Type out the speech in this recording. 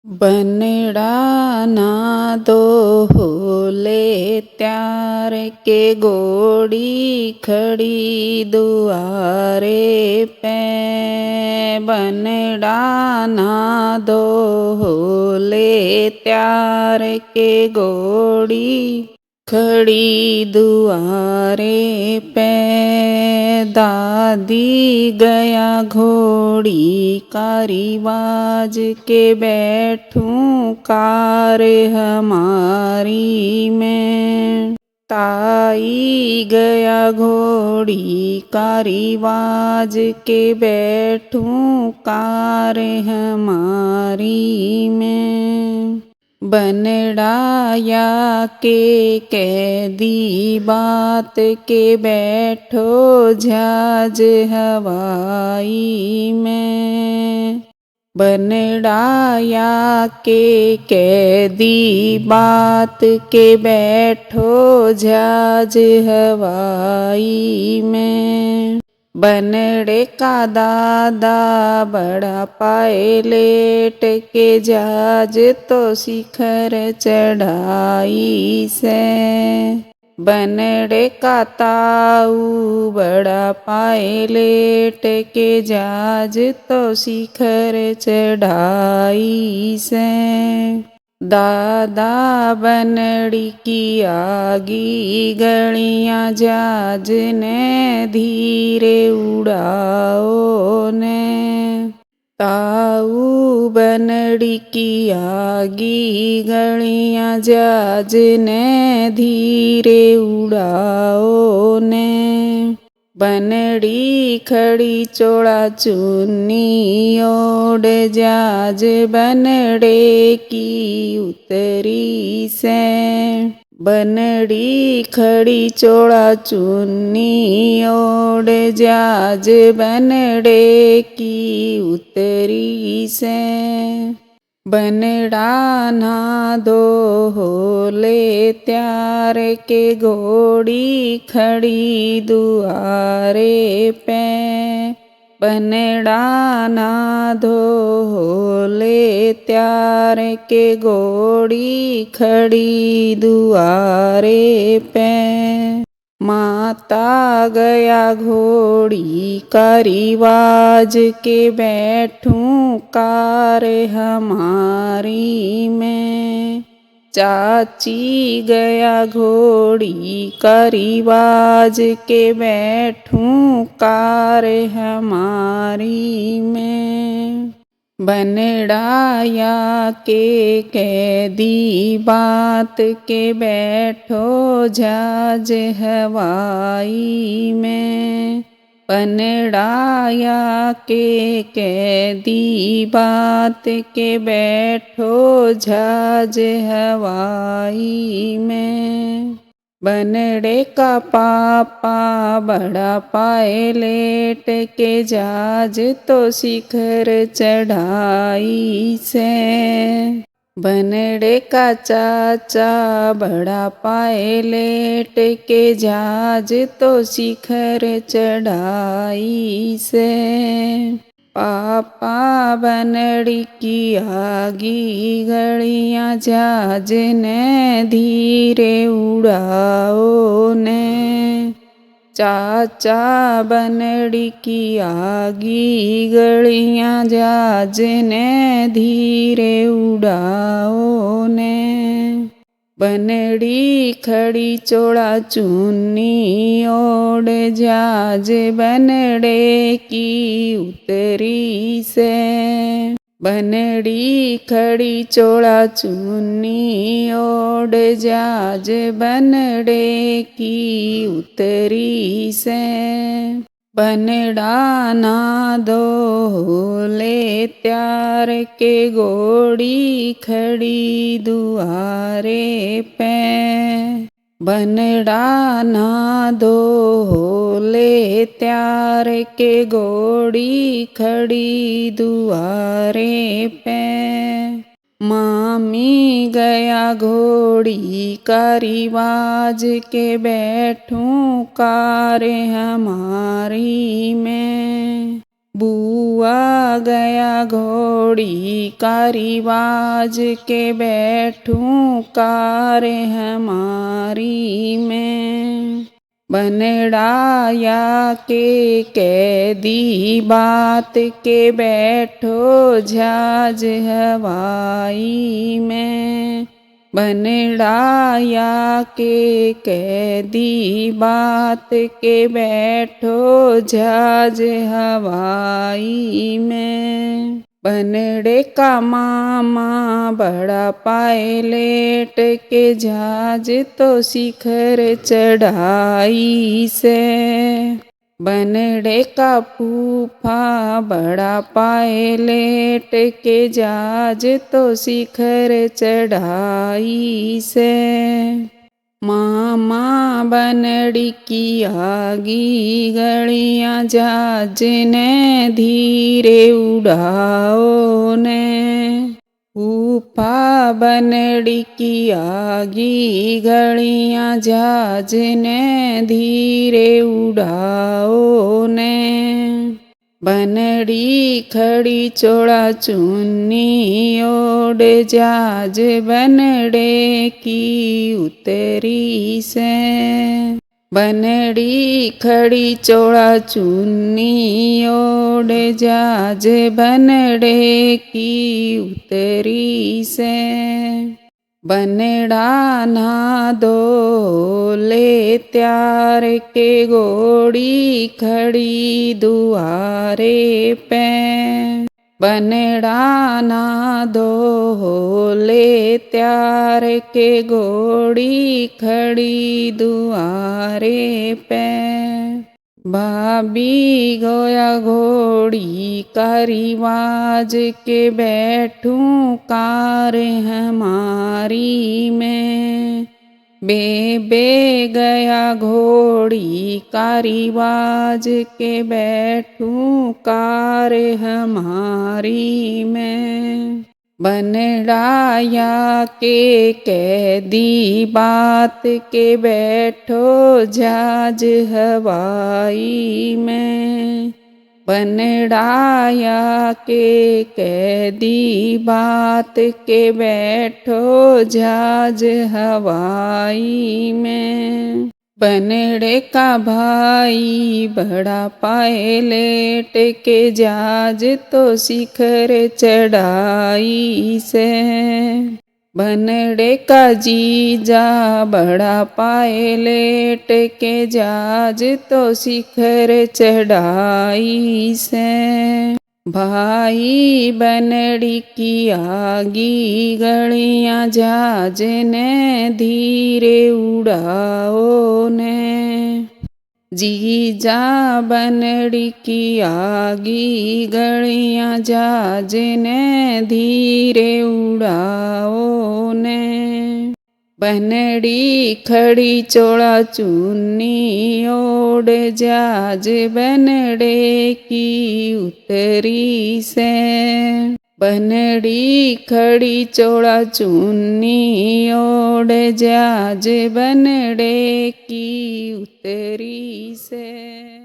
बनड़ा ना दो होले त्यार के गोड़ी खड़ी दुआरे पे। बनड़ा ना दो होले त्यार के गोड़ी खड़ी दुआरे पे। दादी गया घोड़ी का रिवाज के बैठूं कार हमारी में। ताई गया घोड़ी का रिवाज के बैठूं कार हमारी में। बनड़ाया के कैदी बात के बैठो जहाज हवाई में। बनड़ाया के कैदी बात के बैठो जहाज हवाई में। बनड़े का दादा बड़ा पायलट के जहाज तो शिखर चढ़ाई से। बनड़े का ताऊ बड़ा पायलट के जहाज तो शिखर चढ़ाई से। दादा बनड़ी की आगी गलियां जहाज ने धीरे उड़ाओ ने। ताऊ बनड़ी की आगी गलियां जहाज ने धीरे उड़ाओ ने। बनड़ी खड़ी चोड़ा चुन्नी ओढ़ जहाज बनड़े की उतरी से। बनड़ी खड़ी चोड़ा चुन्नी ओढ़ जहाज बनड़े की उतरी से। बनड़ा ना दो होले त्यार के घोड़ी खड़ी दुआरे पे। बनड़ा ना दो होले त्यार के घोड़ी खड़ी दुआरे पे। माता गया घोड़ी का रिवाज के बैठूं कार हमारी में। चाची गया घोड़ी का रिवाज के बैठूं कार हमारी में। बनड़ाया के कैदी बात के बैठो जहाज हवाई में। बनड़ाया के कैदी बात के बैठो जहाज हवाई में। बनड़े का पापा बड़ा पायलट के जहाज तो शिखर चढ़ाई से। बनड़े का चाचा बड़ा पायलट के जहाज तो शिखर चढ़ाई से। पापा बनड़ी की आगी गलियां जहाज ने धीरे उड़ाओ ने। चाचा बनड़ी की आगी गलियां जहाज ने धीरे उड़ाओ ने। बनड़ी खड़ी चोड़ा चुन्नी ओढ़ जहाज बनड़े की उतरी से। बनड़ी खड़ी चोड़ा चुन्नी ओढ़ जहाज बनड़े की उतरी से। बनड़ा ना दो होले त्यार के घोड़ी खड़ी दुआरे पे। बनड़ा ना दो होले त्यार के घोड़ी खड़ी दुआरे पे। मामी गया घोड़ी का रिवाज के बैठूं कार हमारी में। बुआ हुआ गया घोड़ी का रिवाज के बैठूं कार हमारी में। बनड़ाया के कैदी बात के बैठो जहाज हवाई में। बनड़ाया के कैदी बात के बैठो जहाज हवाई में। बनड़े का मामा बड़ा पायलट के जहाज तो शिखर चढ़ाई से। बनड़े का फूफा बड़ा पायलट के जहाज तो शिखर चढ़ाई से। मामा बनड़ी की आगी गड़ियाँ जहाज ने धीरे उड़ाओ ने। फूफा बनड़ी की आगी गड़ियाँ जहाज ने धीरे उड़ाओ ने। बनड़ी खड़ी चोड़ा चुन्नी ओढ़ जहाज बनड़े की उतरी से। बनड़ी खड़ी चोड़ा चुन्नी ओढ़ जहाज बनड़े की उतरी से। बनड़ा ना दो ले त्यार के घोड़ी खड़ी दुआरे पे। बनड़ा ना दो ले त्यार के घोड़ी खड़ी दुआरे पे। भाभी गोया घोड़ी का रिवाज के बैठूं कार हमारी में। बेबे गया घोड़ी का रिवाज के बैठूं कार हमारी में। बनड़ाया के कैदी बात के बैठो जहाज हवाई में। बनड़ाया के कैदी बात के बैठो जहाज हवाई में। बनड़े का भाई बड़ा पायलट के जहाज तो शिखर चढ़ाई से। बनड़े का जीजा बड़ा पायलट के जहाज तो शिखर चढ़ाई से। भाई बनड़ी की आगी गड़ियाँ जहाज ने धीरे उड़ाओ ने। जीजा बनड़ी की आगी गड़ियाँ जहाज ने धीरे उड़ाओ ने। बनड़ी खड़ी चोड़ा चुन्नी ओढ़ जहाज बनड़े की उतरी से। बनड़ी खड़ी चोड़ा चुन्नी ओढ़ जहाज बनड़े की उतरी से।